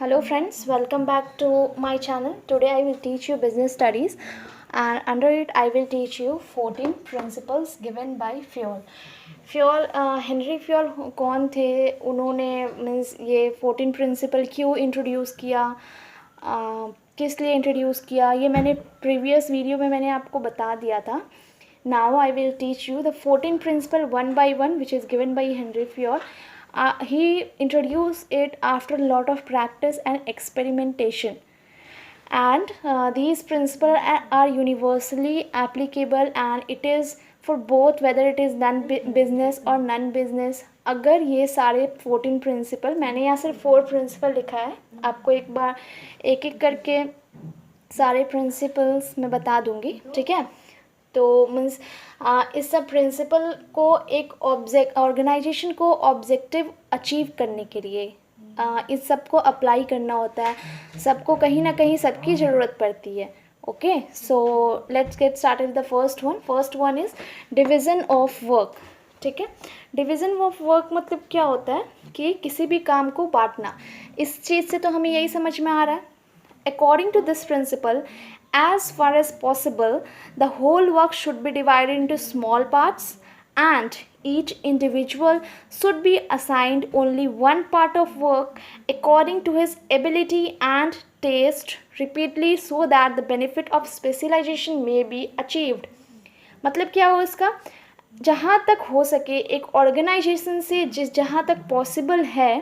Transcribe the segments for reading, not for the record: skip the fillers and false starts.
Hello friends, welcome back to my channel. Today I will teach you business studies and under it I will teach you 14 principles given by Fayol. Henry Fayol कौन थे, उन्होंने means ये 14 principal क्यों introduce किया, किस लिए introduce किया, ये मैंने प्रीवियस वीडियो में मैंने आपको बता दिया था. Now I will teach you the 14 principle one by one which is given by Henry Fayol. He introduced it after a lot of practice and experimentation, and these principles are universally applicable and it is for both whether it is non business or non business. अगर ये सारे 14 principal, मैंने यहाँ सिर्फ 4 principal लिखा है, आपको एक बार एक एक करके सारे प्रिंसिपल्स मैं बता दूंगी, ठीक है. तो मीन्स इस सब प्रिंसिपल को एक ऑर्गेनाइजेशन को ऑब्जेक्टिव अचीव करने के लिए इस सब को अप्लाई करना होता है. सबको कहीं ना कहीं सबकी ज़रूरत पड़ती है. Okay, so let's get started. The first one is division of work. ठीक है, डिवीज़न ऑफ वर्क मतलब क्या होता है कि किसी भी काम को बांटना. इस चीज़ से तो हमें यही समझ में आ रहा है. According to this principle, as far as possible, the whole work should be divided into small parts and each individual should be assigned only one part of work according to his ability and taste repeatedly so that the benefit of specialization may be achieved. मतलब क्या हो इसका, जहाँ तक हो सके एक organisation से जहाँ तक पॉसिबल है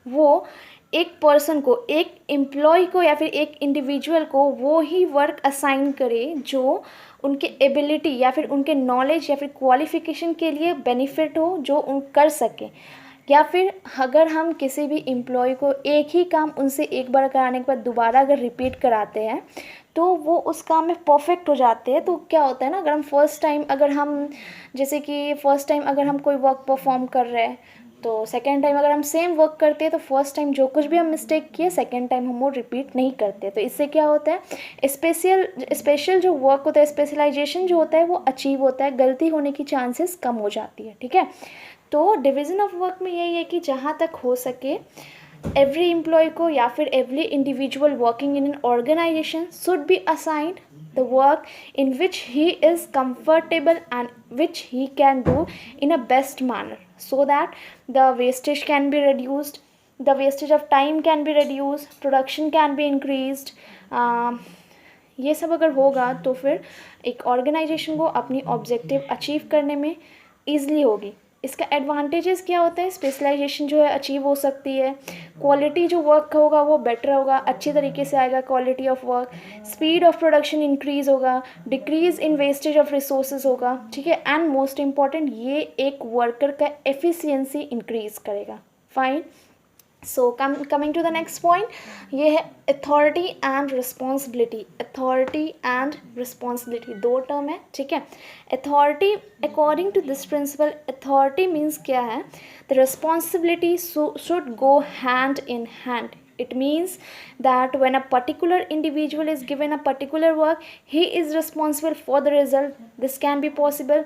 वो एक पर्सन को, एक एम्प्लॉय को या फिर एक इंडिविजुअल को वो ही वर्क असाइन करे जो उनके एबिलिटी या फिर उनके नॉलेज या फिर क्वालिफिकेशन के लिए बेनिफिट हो, जो उन कर सके. या फिर अगर हम किसी भी एम्प्लॉय को एक ही काम उनसे एक बार कराने के बाद दोबारा अगर रिपीट कराते हैं तो वो उस काम में परफेक्ट हो जाते हैं. तो क्या होता है ना, अगर हम फर्स्ट टाइम अगर हम कोई वर्क परफॉर्म कर रहे हैं तो सेकेंड टाइम अगर हम सेम वर्क करते हैं तो फर्स्ट टाइम जो कुछ भी हम मिस्टेक किए सेकेंड टाइम हम वो रिपीट नहीं करते. तो इससे क्या होता है, स्पेशल जो वर्क होता है, स्पेशलाइजेशन जो होता है वो अचीव होता है, गलती होने की चांसेस कम हो जाती है. ठीक है, तो डिवीज़न ऑफ वर्क में यही है कि जहाँ तक हो सके एवरी एम्प्लॉय को या फिर every individual working in an organization should be assigned the work in which he is comfortable and which he can do in a best manner so that the wastage can be reduced, the wastage of time can be reduced, production can be increased. ये सब अगर होगा तो फिर एक organisation को अपनी objective achieve करने में ईज़िली होगी. इसका एडवांटेजेस क्या होता है, स्पेशलाइजेशन जो है अचीव हो सकती है, क्वालिटी जो वर्क होगा वो बेटर होगा, अच्छी तरीके से आएगा quality of work, speed of production increase होगा, decrease in wastage of resources होगा. ठीक है, एंड मोस्ट इम्पॉर्टेंट ये एक वर्कर का एफिशिएंसी इंक्रीज़ करेगा. Fine. So coming to the next point, ये है authority and responsibility. Authority and responsibility दो टर्म है. ठीक है, authority according to this principle, authority means क्या है, the responsibility should go hand in hand. It means that when a particular individual is given a particular work, he is responsible for the result. This can be possible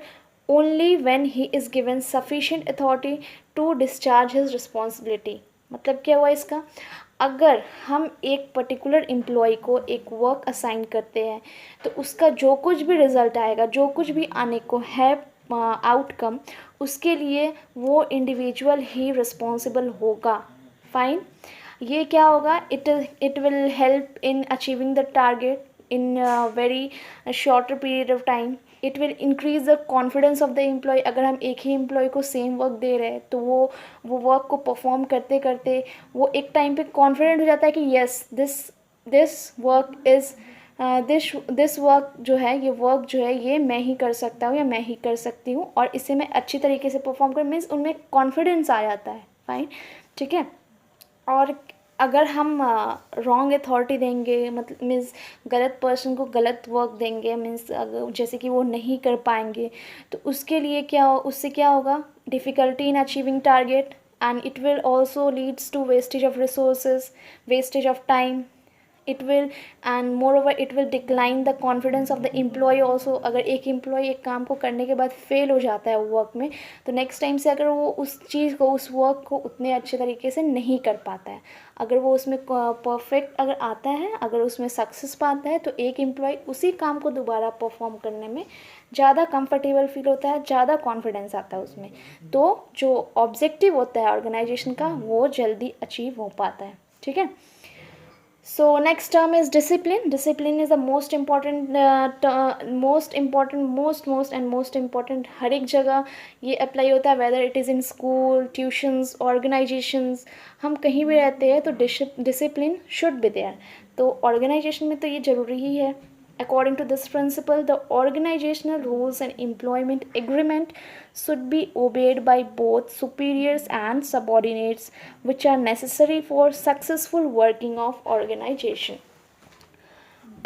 only when he is given sufficient authority to discharge his responsibility. मतलब क्या हुआ इसका, अगर हम एक particular employ को एक work assign करते हैं तो उसका जो कुछ भी रिज़ल्ट आएगा, जो कुछ भी आने को है आउटकम, उसके लिए वो इंडिविजुअल ही रिस्पॉन्सिबल होगा. फाइन. ये क्या होगा, it will help in achieving the target in very shorter period of time. It will increase the confidence of the employee. अगर हम एक ही एम्प्लॉय को सेम वर्क दे रहे हैं तो वो वर्क को परफॉर्म करते करते वो एक टाइम पे कॉन्फिडेंट हो जाता है कि येस दिस वर्क जो है, ये वर्क जो है ये मैं ही कर सकता हूँ या मैं ही कर सकती हूँ और इसे मैं अच्छी तरीके से परफॉर्म कर, मीन्स उनमें कॉन्फिडेंस आ जाता है. फाइन. ठीक है, और अगर हम रॉन्ग अथॉरिटी देंगे, मतलब मीन्स गलत पर्सन को गलत वर्क देंगे, मीन्स जैसे कि वो नहीं कर पाएंगे, तो उसके लिए उससे क्या होगा, difficulty in achieving target and it will also leads to wastage of resources, wastage of time. It will and moreover it will decline the confidence of the employee also. अगर एक एम्प्लॉय एक काम को करने के बाद fail हो जाता है वर्क में, तो नेक्स्ट टाइम से अगर वो उस चीज़ को, उस वर्क को उतने अच्छे तरीके से नहीं कर पाता है। अगर वो उसमें परफेक्ट अगर आता है, अगर उसमें सक्सेस पाता है, तो एक एम्प्लॉय उसी काम को दोबारा परफॉर्म करने में ज़्यादा कंफर्टेबल फील होता है, ज़्यादा कॉन्फिडेंस आता है उसमें। तो जो ऑब्जेक्टिव होता है ऑर्गेनाइजेशन का, वो जल्दी अचीव हो पाता है। ठीक है। So next term is discipline. Discipline is the most important, most important हर एक जगह ये अप्लाई होता है, whether it is in school, tuitions, organizations, हम कहीं भी रहते हैं तो discipline should be there। तो organization में तो ये ज़रूरी ही है। According to this principle, the organizational rules and employment agreement should be obeyed by both superiors and subordinates, which are necessary for successful working of organization।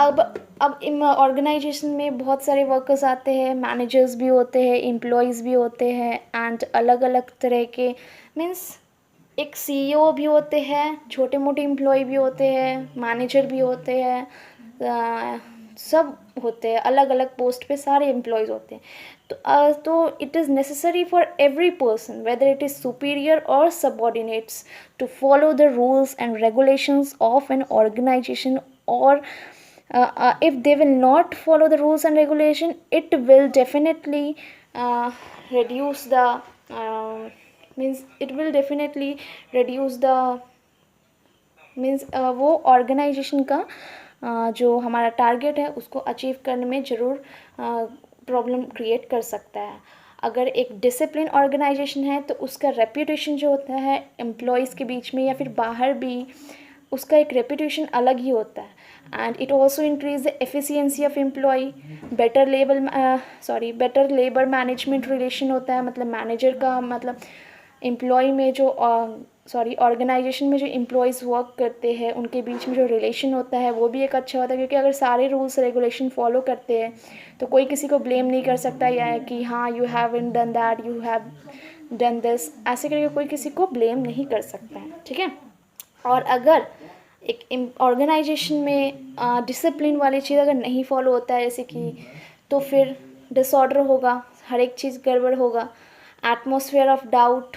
अब organisation में बहुत सारे वर्कर्स आते हैं, मैनेजर्स भी होते हैं, एम्प्लॉयज़ भी होते हैं, एंड अलग अलग तरह के मीन्स एक सीईओ भी होते हैं, छोटे मोटे एम्प्लॉय भी होते हैं, मैनेजर भी होते हैं, सब होते हैं, अलग अलग पोस्ट पे सारे एम्प्लॉयज़ होते हैं। तो it is necessary for every person, whether it is superior और subordinates, to follow the rules and regulations of an organization, और if they will not follow the rules and regulation, it will definitely reduce the means it will definitely reduce the means वो organisation का जो हमारा target है उसको achieve करने में ज़रूर प्रॉब्लम क्रिएट कर सकता है। अगर एक डिसिप्लिन ऑर्गेनाइजेशन है तो उसका रेप्यूटेशन जो होता है एम्प्लॉयज़ के बीच में या फिर बाहर भी, उसका एक रेप्यूटेशन अलग ही होता है। And it also increase the efficiency of employee, better labour management relation होता है, मतलब मैनेजर का मतलब एम्प्लॉय में जो ऑर्गेनाइजेशन में जो एम्प्लॉयज़ वर्क करते हैं उनके बीच में जो रिलेशन होता है वो भी एक अच्छा होता है, क्योंकि अगर सारे रूल्स रेगुलेशन फॉलो करते हैं तो कोई किसी को ब्लेम नहीं कर सकता या कि हाँ you haven't done that, you have done this, ऐसे करके कोई किसी को ब्लेम नहीं कर सकता है। ठीक है। और अगर एक ऑर्गेनाइजेशन में डिसिप्लिन वाली चीज़ अगर नहीं फॉलो होता है जैसे कि, तो फिर डिसऑर्डर होगा, हर एक चीज़ गड़बड़ होगा, एटमॉस्फेयर ऑफ डाउट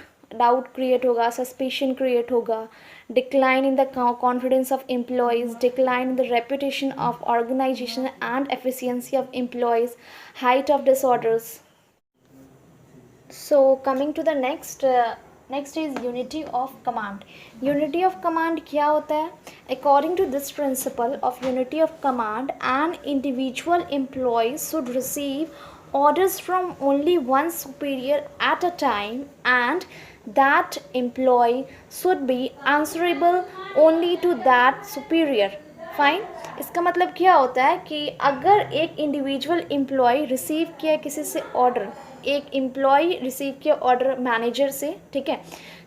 क्रिएट होगा, सस्पिशन क्रिएट होगा, decline in the confidence of employees, decline in the reputation of organization and efficiency of employees, height of disorders. So coming to the next is unity of command. Unity of command क्या होता है? According to this principle of unity of command, an individual employee should receive orders from only one superior at a time, and that employee should be answerable only to that superior. Fine. इसका मतलब क्या होता है कि अगर एक individual employee receive किया किसी से ऑर्डर, एक एम्प्लॉय रिसीव किया ऑर्डर मैनेजर से, ठीक है,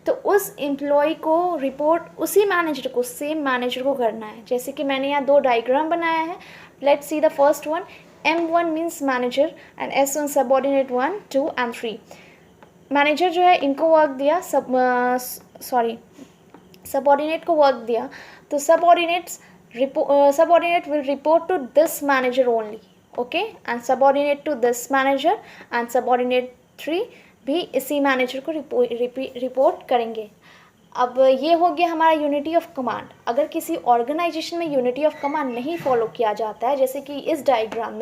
तो उस एम्प्लॉय को रिपोर्ट उसी मैनेजर को, सेम मैनेजर को करना है। जैसे कि मैंने यहाँ दो डायग्राम बनाया है, let's see the first one. M1 means manager and S1 subordinate 1, 2 and 3। Manager जो है इनको वर्क दिया, सबऑर्डिनेट को वर्क दिया, तो subordinate will report to this manager only, okay, and subordinate to this manager, and subordinate 3 भी इसी manager को रिपोर्ट करेंगे। अब ये हो गया हमारा यूनिटी ऑफ कमांड। अगर किसी ऑर्गेनाइजेशन में यूनिटी ऑफ कमांड नहीं फॉलो किया जाता है, जैसे कि इस डायग्राम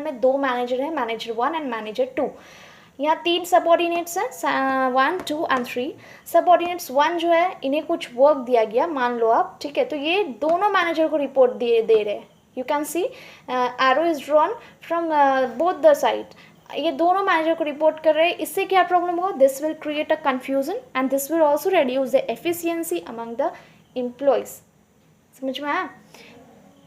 में दो मैनेजर हैं, मैनेजर 1 एंड मैनेजर 2। यहाँ 3 सबऑर्डिनेट्स हैं, 1, 2 and 3। सबऑर्डिनेट्स 1 जो है इन्हें कुछ वर्क दिया गया, मान लो आप, ठीक है, तो ये दोनों मैनेजर को रिपोर्ट दे रहे हैं। You can see arrow is drawn from both the side, ये दोनों मैनेजर को रिपोर्ट कर रहे हैं। इससे क्या प्रॉब्लम हो? This will create a confusion and this will also reduce the efficiency among the employees. समझ में आया?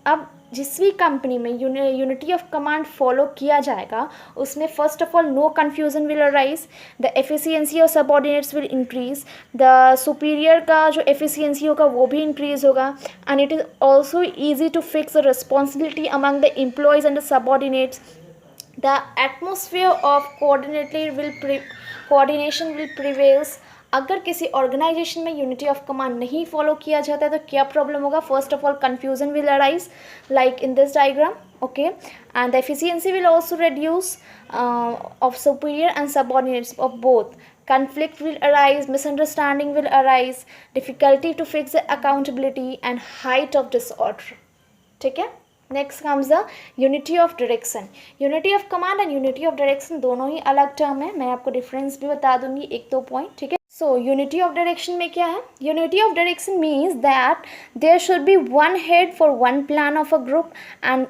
अब जिस भी कंपनी में यूनिटी ऑफ कमांड फॉलो किया जाएगा उसमें first of all no confusion will arise, the efficiency of subordinates will increase, the superior का जो एफिशिएंसी होगा वो भी इंक्रीज होगा, and it is also easy to fix the responsibility among the employees and the subordinates. The atmosphere of coordination will prevails अगर किसी organisation में unity of command नहीं फॉलो किया जाता है तो क्या प्रॉब्लम होगा? First of all confusion will arise like in this diagram, okay, and the efficiency will also reduce of superior and subordinates of both. Conflict will arise, misunderstanding will arise, difficulty to fix the accountability and height of disorder. ठीक है, next comes the unity of direction. Unity of command and unity of direction दोनों ही अलग term है, मैं आपको difference भी बता दूंगी एक दो पॉइंट. ठीक है, सो यूनिटी ऑफ डायरेक्शन में क्या है? Unity of direction means that there should be one head for one plan of a group and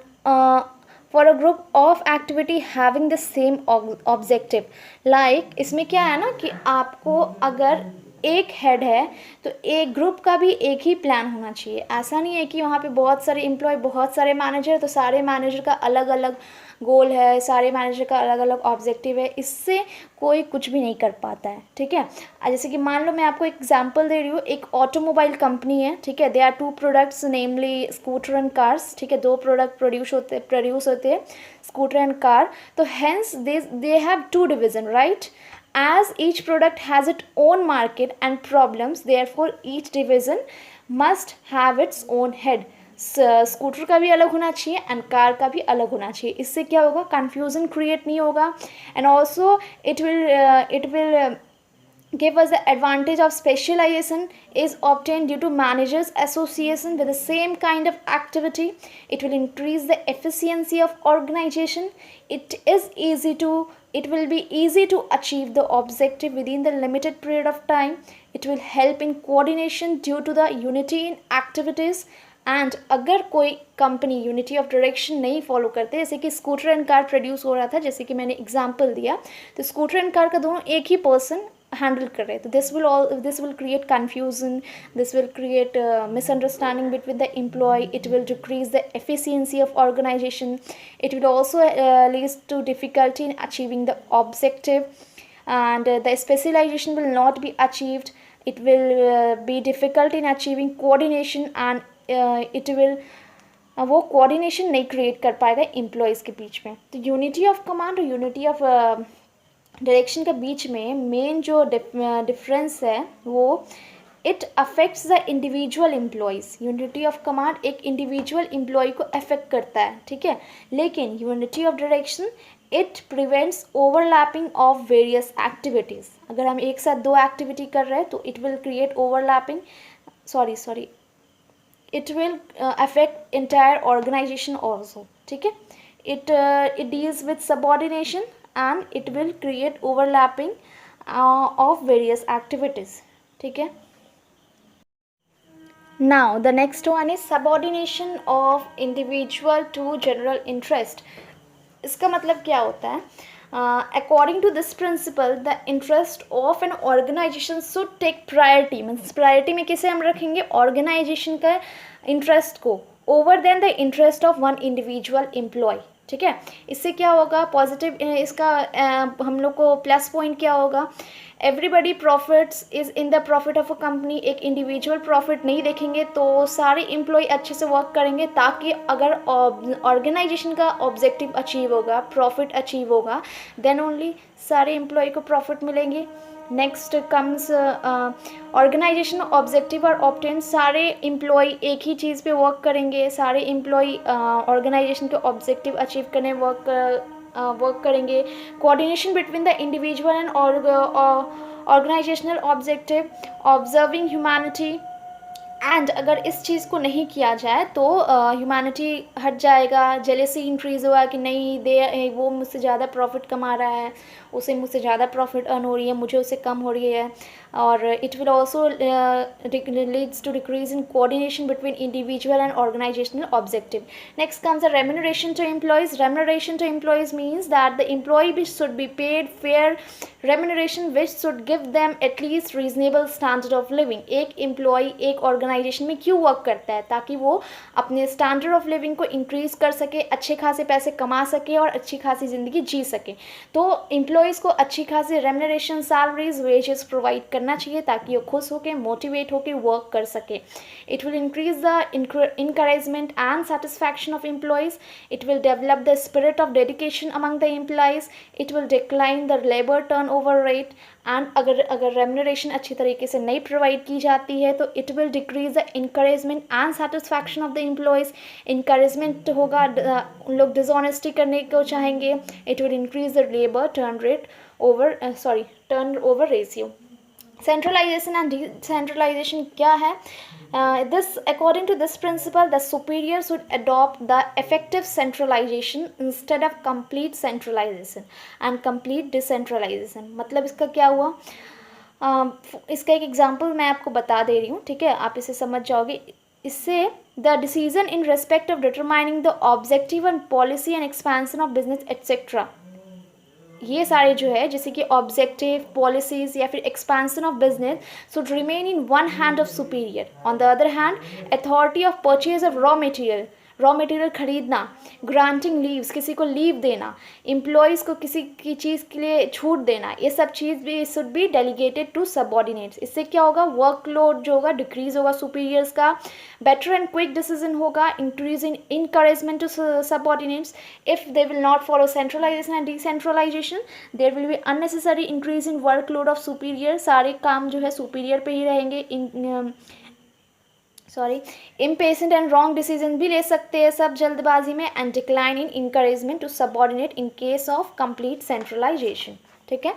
for a group of activity having the same objective. Like इसमें क्या है ना कि आपको अगर एक हेड है तो एक ग्रुप का भी एक ही प्लान होना चाहिए. ऐसा नहीं है कि वहाँ पे बहुत सारे एम्प्लॉय, बहुत सारे मैनेजर, तो सारे मैनेजर का अलग अलग गोल है, सारे मैनेजर का अलग अलग ऑब्जेक्टिव है, इससे कोई कुछ भी नहीं कर पाता है. ठीक है, जैसे कि मान लो मैं आपको एग्जांपल दे रही हूँ, एक ऑटोमोबाइल कंपनी है. ठीक है, they are two products namely scooter and cars. ठीक है, दो प्रोडक्ट प्रोड्यूस होते हैं, स्कूटर एंड कार. तो hence they have two division, right? As each product has its own market and problems, therefore each division must have its own head. Scooter का भी अलग होना चाहिए एंड कार का भी अलग होना चाहिए. इससे क्या होगा? कन्फ्यूज़न क्रिएट नहीं होगा and also it will give us the advantage of specialization is obtained due to managers association with the same kind of activity. It will increase the efficiency of organization. It will be easy to achieve the objective within the limited period of time. It will help in coordination due to the unity in activities. And अगर कोई company unity of direction नहीं follow करते, जैसे कि scooter and car produce हो रहा था, जैसे कि मैंने एग्जांपल दिया, तो स्कूटर एंड कार का दोनों एक ही पर्सन हैंडल कर रहे हैं, तो this will create confusion, this will create misunderstanding between the employee, it will decrease the efficiency of organization, it will also leads to difficulty in achieving the objective and the specialization will not be achieved. It will be difficult in achieving coordination and it will वो coordination नहीं create कर पाएगा employees के बीच में. तो unity of command और unity of direction के बीच में मेन जो डिफरेंस है वो it affects the individual employees. Unity of command एक इंडिविजुअल एम्प्लॉय को अफेक्ट करता है, ठीक है, लेकिन unity of direction it prevents overlapping of various activities. अगर हम एक साथ दो एक्टिविटी कर रहे हैं तो it will create overlapping, sorry it will affect entire organization also. ठीक है, it deals with subordination and it will create overlapping of various activities. ठीक है, now the next one is subordination of individual to general interest. इसका मतलब क्या होता है? According to this principle, the interest of an organization should take priority. Means priority में किसे हम रखेंगे? ऑर्गेनाइजेशन का इंटरेस्ट को over than the interest of one individual employee. ठीक है, इससे क्या होगा? पॉजिटिव इसका हम लोग को प्लस पॉइंट क्या होगा? Everybody profits is in the profit of a company. एक इंडिविजुअल प्रॉफिट नहीं देखेंगे तो सारे एम्प्लॉय अच्छे से वर्क करेंगे, ताकि अगर ऑर्गेनाइजेशन का ऑब्जेक्टिव अचीव होगा, प्रॉफिट अचीव होगा, देन ओनली सारे एम्प्लॉय को प्रॉफिट मिलेंगे. नेक्स्ट कम्स ऑर्गेनाइजेशन ऑब्जेक्टिव और ऑब्टेन. सारे एम्प्लॉय एक ही चीज़ पे वर्क करेंगे, सारे एम्प्लॉय ऑर्गेनाइजेशन के ऑब्जेक्टिव अचीव करने वर्क करेंगे. Coordination between the individual and organizational objective, observing humanity. And अगर इस चीज़ को नहीं किया जाए तो ह्यूमैनिटी हट जाएगा, जेलेसी इंक्रीज होगा कि नहीं वो मुझसे ज़्यादा प्रॉफिट कमा रहा है, उसे मुझसे ज़्यादा प्रॉफिट अर्न हो रही है, मुझे उससे कम हो रही है. और it will also leads to decrease in coordination between individual and organizational objective. Next comes the remuneration to employees. Remuneration to employees means that the employee should be paid fair remuneration which should give them at least reasonable standard of living. एक employ एक organisation में क्यों work करता है, ताकि वो अपने standard of living को इंक्रीज़ कर सके, अच्छे खासे पैसे कमा सके और अच्छी खासी ज़िंदगी जी सके। तो एम्प्लॉयज़ को अच्छी खासी रेम्यूनरेशन, सैलरीज, वेजेस प्रोवाइड करना चाहिए ताकि वो खुश होकर, मोटिवेट होकर वर्क कर सके। It will increase the encouragement and satisfaction of employees. It will develop the spirit of dedication among the employees. It will decline the labor turnover rate. And अगर रेम्यूनरेशन अच्छी तरीके से नहीं प्रोवाइड की जाती है तो it will decrease the encouragement and satisfaction of the employees. Encouragement होगा, उन लोग डिसऑनेस्टी करने को चाहेंगे। It will increase the labour turnover ratio. Centralization and decentralization क्या है? This, according to this principle, the superior should adopt the effective centralization instead of complete centralization and complete decentralization। मतलब इसका क्या हुआ? इसका एक एग्जांपल मैं आपको बता दे रही हूँ, ठीक है, आप इसे समझ जाओगे। इससे the decision in respect of determining the objective and policy and expansion of business etcetera, ये सारे जो है जैसे कि ऑब्जेक्टिव, पॉलिसीज या फिर expansion of business should remain in one hand of superior. On the other hand, authority of purchase of raw material खरीदना, granting leaves, किसी को लीव देना, एम्प्लॉयज़ को किसी की चीज़ के लिए छूट देना, ये सब चीज़ भी should be delegated to subordinates. इससे क्या होगा? वर्कलोड जो होगा डिक्रीज होगा सुपीरियर्स का, बेटर एंड क्विक डिसीजन होगा, increase in encouragement to subordinates. If they will not follow centralization and decentralization, there will be unnecessary increase in workload of superior. सारे काम जो है सुपीरियर पे ही रहेंगे। इम्पेशेंट एंड रॉन्ग डिसीजन भी ले सकते हैं सब जल्दबाजी में, and decline in encouragement to subordinate in case of complete centralization. ठीक है,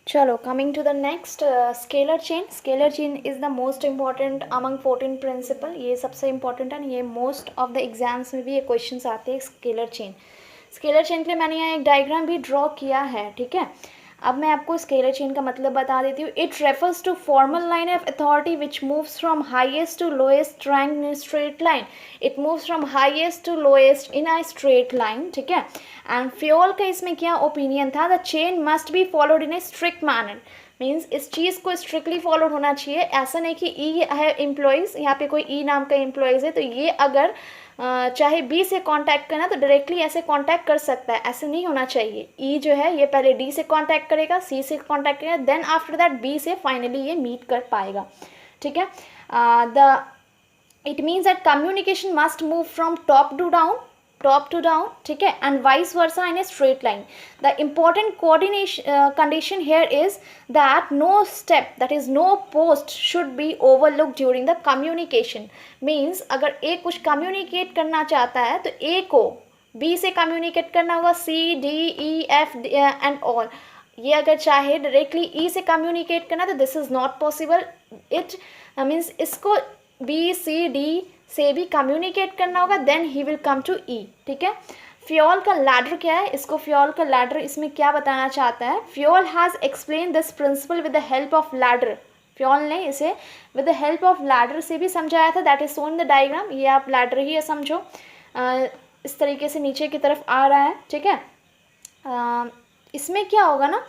चलो coming to the next, scalar chain. Scalar chain is the most important among 14 principle. ये सबसे इंपॉर्टेंट है, ये मोस्ट ऑफ द एग्जाम्स में भी ये क्वेश्चन आते हैं। स्केलर चेन के लिए मैंने यहाँ एक डायग्राम भी ड्रॉ किया है, ठीक है। अब मैं आपको स्केलर चेन का मतलब बता देती हूँ। It refers to formal line of authority which moves from highest to lowest rank in straight line. It moves from highest to lowest in a straight line, ठीक है। एंड फ्योल का इसमें क्या ओपिनियन था? The chain must be followed in a strict manner. Means इस चीज़ को strictly followed होना चाहिए। ऐसा नहीं कि ई है एम्प्लॉयज़, यहाँ पे कोई ई नाम का एम्प्लॉयज़ है तो ये अगर चाहे बी से कांटेक्ट करना तो डायरेक्टली ऐसे कांटेक्ट कर सकता है, ऐसे नहीं होना चाहिए। ई जो है ये पहले डी से कांटेक्ट करेगा, सी से कांटेक्ट करेगा, देन आफ्टर दैट बी से फाइनली ये मीट कर पाएगा, ठीक है। It means that communication must move from top to down, ठीक है, and vice versa in a straight line. The important coordination condition here is that no step, that is no post should be overlook during the communication. Means अगर A कुछ communicate करना चाहता है तो ए को B से कम्युनिकेट करना होगा, C D E F and all. ये अगर चाहे डायरेक्टली ई से कम्युनिकेट करना तो this is not possible. It means इसको बी सी डी से भी कम्युनिकेट करना होगा, then he will come to E, ठीक है। फ्योल का लैडर क्या है? इसको फ्योल का लैडर इसमें क्या बताना चाहता है? Fayol has explain this principle with the help of ladder. Fayol ने इसे with the help of ladder से भी समझाया था, that is shown in the diagram. ये आप लैडर ही समझो, इस तरीके से नीचे की तरफ आ रहा है, ठीक है। इसमें क्या होगा ना,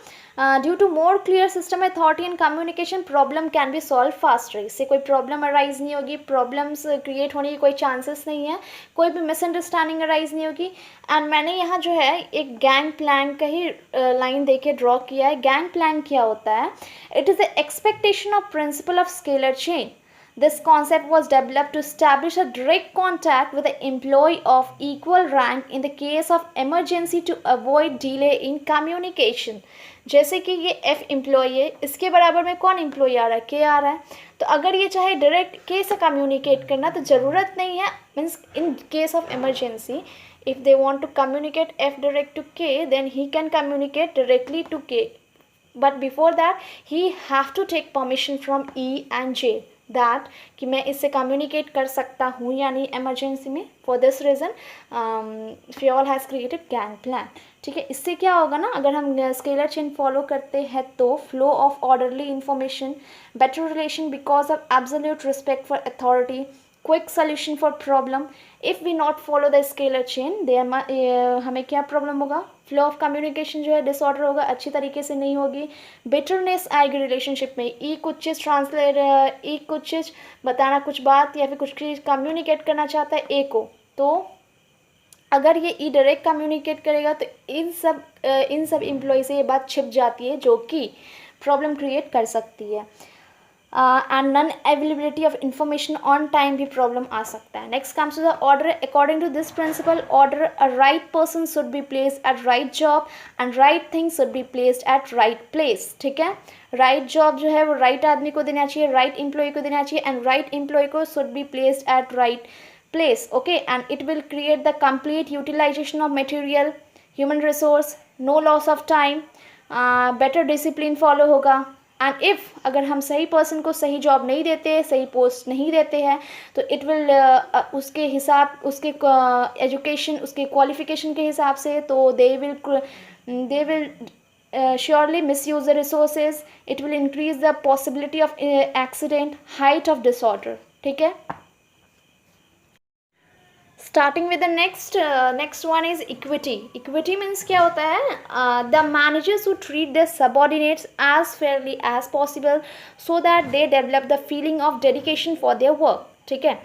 due to more clear system authority and communication problem can be solve faster. इससे कोई प्रॉब्लम अराइज नहीं होगी, प्रॉब्लम्स क्रिएट होने की कोई चांसेस नहीं है, कोई भी मिसअंडरस्टैंडिंग अराइज नहीं होगी। एंड मैंने यहाँ जो है एक गैंग प्लान का ही लाइन देके ड्रॉ किया है। गैंग प्लान क्या होता है? It is the expectation of principle of scalar chain. This concept was developed to establish a direct contact with an employee of equal rank in the case of emergency to avoid delay in communication। जैसे कि ये F employee है, इसके बराबर में कौन employee आ रहा है? K आ रहा है। तो अगर ये चाहे डायरेक्ट K से कम्युनिकेट करना तो ज़रूरत नहीं है। Means in case of emergency, if they want to communicate F direct to K, then he can communicate directly to K. But before that, he have to take permission from E and J, that कि मैं इससे communicate कर सकता हूँ या नहीं emergency में। For this reason Fayol has created gang plan, ठीक है। इससे क्या होगा ना, अगर हम स्केलर चेन फॉलो करते हैं तो flow of orderly information, better relation because of absolute respect for authority, quick solution for problem. If we not follow the scalar chain, हमें क्या प्रॉब्लम होगा? फ्लो ऑफ कम्युनिकेशन जो है डिसऑर्डर होगा, अच्छी तरीके से नहीं होगी, बिटरनेस आएगी रिलेशनशिप में। ई कुछ चीज़ ई कुछ चीज़ बताना, कुछ बात या फिर कुछ चीज़ कम्युनिकेट करना चाहता है ए को, तो अगर ये ई डायरेक्ट कम्युनिकेट करेगा तो इन सब एम्प्लॉय से ये बात छिप जाती है, जो कि प्रॉब्लम क्रिएट कर सकती है। And non availability of information on time भी प्रॉब्लम आ सकता है। Next comes to the order. According to this principle order, a right person should be placed at right job and right thing should be placed at right place. ठीक है, right job जो है वो right आदमी को देना चाहिए, right employ को देना चाहिए, एंड राइट एम्प्लॉय को should be placed at right place. Okay, and it will create the complete utilization of material, human resource, no loss of time, better discipline follow होगा। And if अगर हम सही person को सही job नहीं देते, सही पोस्ट नहीं देते हैं, तो इट विल उसके हिसाब, उसके एजुकेशन, उसके क्वालिफिकेशन के हिसाब से, तो they will surely misuse the resources, it will increase the possibility of accident, height of disorder। ठीक है, starting with the next one is equity. Equity means क्या होता है, the managers who treat their subordinates as fairly as possible so that they develop the feeling of dedication for their work। ठीक है,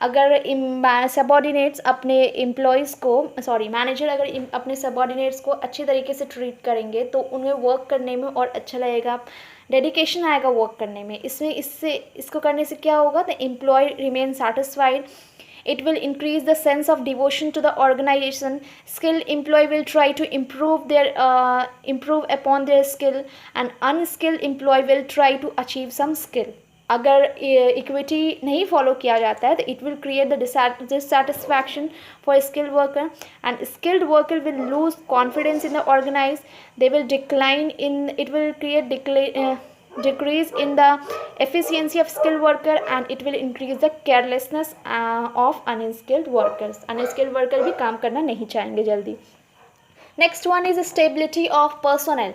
अगर subordinates अपने employees को, sorry manager अगर अपने सबॉर्डिनेट्स को अच्छी तरीके से ट्रीट करेंगे तो उन्हें वर्क करने में और अच्छा लगेगा, डेडिकेशन आएगा वर्क करने में। इसको करने से क्या होगा, the employ remain satisfied, it will increase the sense of devotion to the organization, skilled employee will try to improve upon their skill, and unskilled employee will try to achieve some skill। अगर equity नहीं follow किया जाता है तो it will create the dissatisfaction for skilled worker, and skilled worker will lose confidence in the organize, they will decline in, it will create decrease in the efficiency of skilled worker, and it will increase the carelessness of unskilled workers। unskilled worker भी काम करना नहीं चाहेंगे जल्दी। Next one is stability of personnel.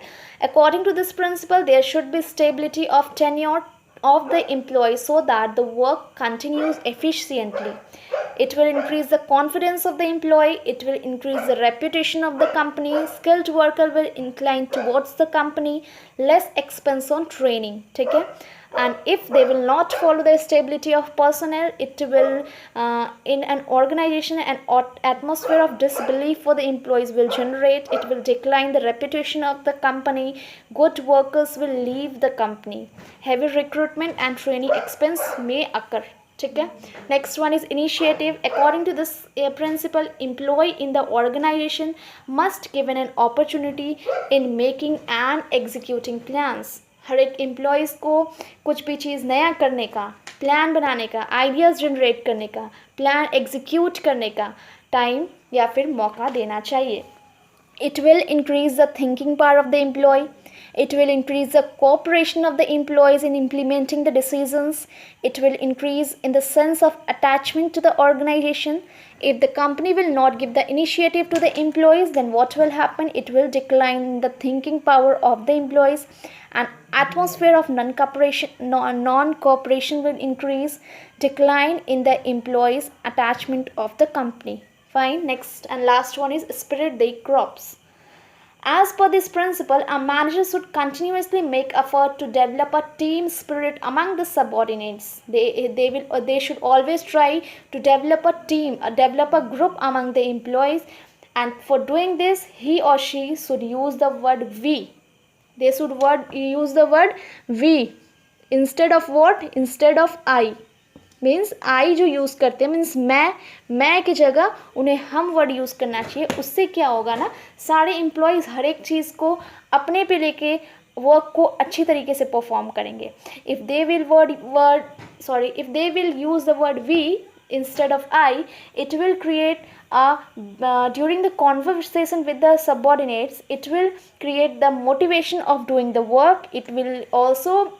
According to this principle, there should be stability of tenure of the employee so that the work continues efficiently. It will increase the confidence of the employee, it will increase the reputation of the company, skilled worker will incline towards the company, less expense on training। ठीक है, and if they will not follow the stability of personnel, it will in an organization an atmosphere of disbelief for the employees will generate, it will decline the reputation of the company, good workers will leave the company, heavy recruitment and training expense may occur। ठीक है, next one is initiative. According to this principle, employee in the organization must given an opportunity in making and executing plans. हर एक employees को कुछ भी चीज़ नया करने का, प्लान बनाने का, आइडियाज़ जनरेट करने का, प्लान एग्जीक्यूट करने का टाइम या फिर मौका देना चाहिए। It will increase the thinking power of the employee. It will increase the cooperation of the employees in implementing the decisions. It will increase in the sense of attachment to the organization. If the company will not give the initiative to the employees, then what will happen? It will decline the thinking power of the employees. An atmosphere of non-cooperation will increase, decline in the employees' attachment of the company। Fine. Next and last one is spirit they crops. As per this principle, a manager should continuously make effort to develop a team spirit among the subordinates. They should always try to develop a team, develop a group among the employees, and for doing this, he or she should use the word we. They should use the word we instead of what? Instead of I। Means I जो use करते हैं, means मैं की जगह उन्हें हम word use करना चाहिए। उससे क्या होगा ना, सारे एम्प्लॉयज़ हर एक चीज़ को अपने पे लेके वर्क को अच्छी तरीके से परफॉर्म करेंगे। If they will use the word we instead of I, it will create during the conversation with the subordinates, it will create the motivation of doing the work. It will also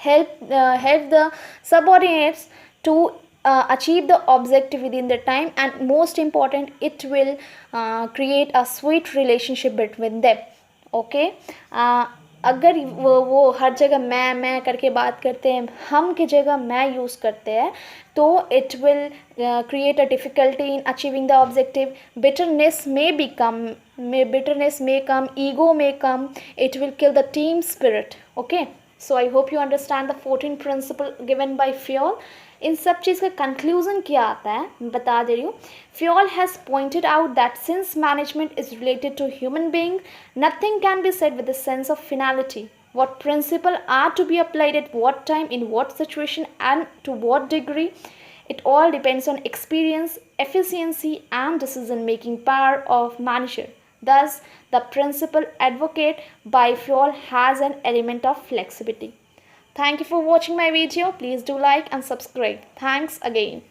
help the subordinates to achieve the objective within the time, and most important, it will create a sweet relationship between them। okay, अगर वो हर जगह मैं करके बात करते हैं, हम की जगह मैं यूज़ करते हैं, तो it will create a difficulty in achieving the objective, bitterness may become may bitterness may come, ego may come, it will kill the team spirit. Okay, so I hope you understand the 14 principle given by Fayol. इन सब चीज़ का conclusion क्या आता है मैं बता दे रही हूँ. Fayol has pointed out that since management is related to human being, nothing can be said with a sense of finality. What principles are to be applied at what time, in what situation, and to what degree, it all depends on experience, efficiency, and decision-making power of manager. Thus, the principle advocated by Fayol has an element of flexibility. Thank you for watching my video. Please do like and subscribe. Thanks again.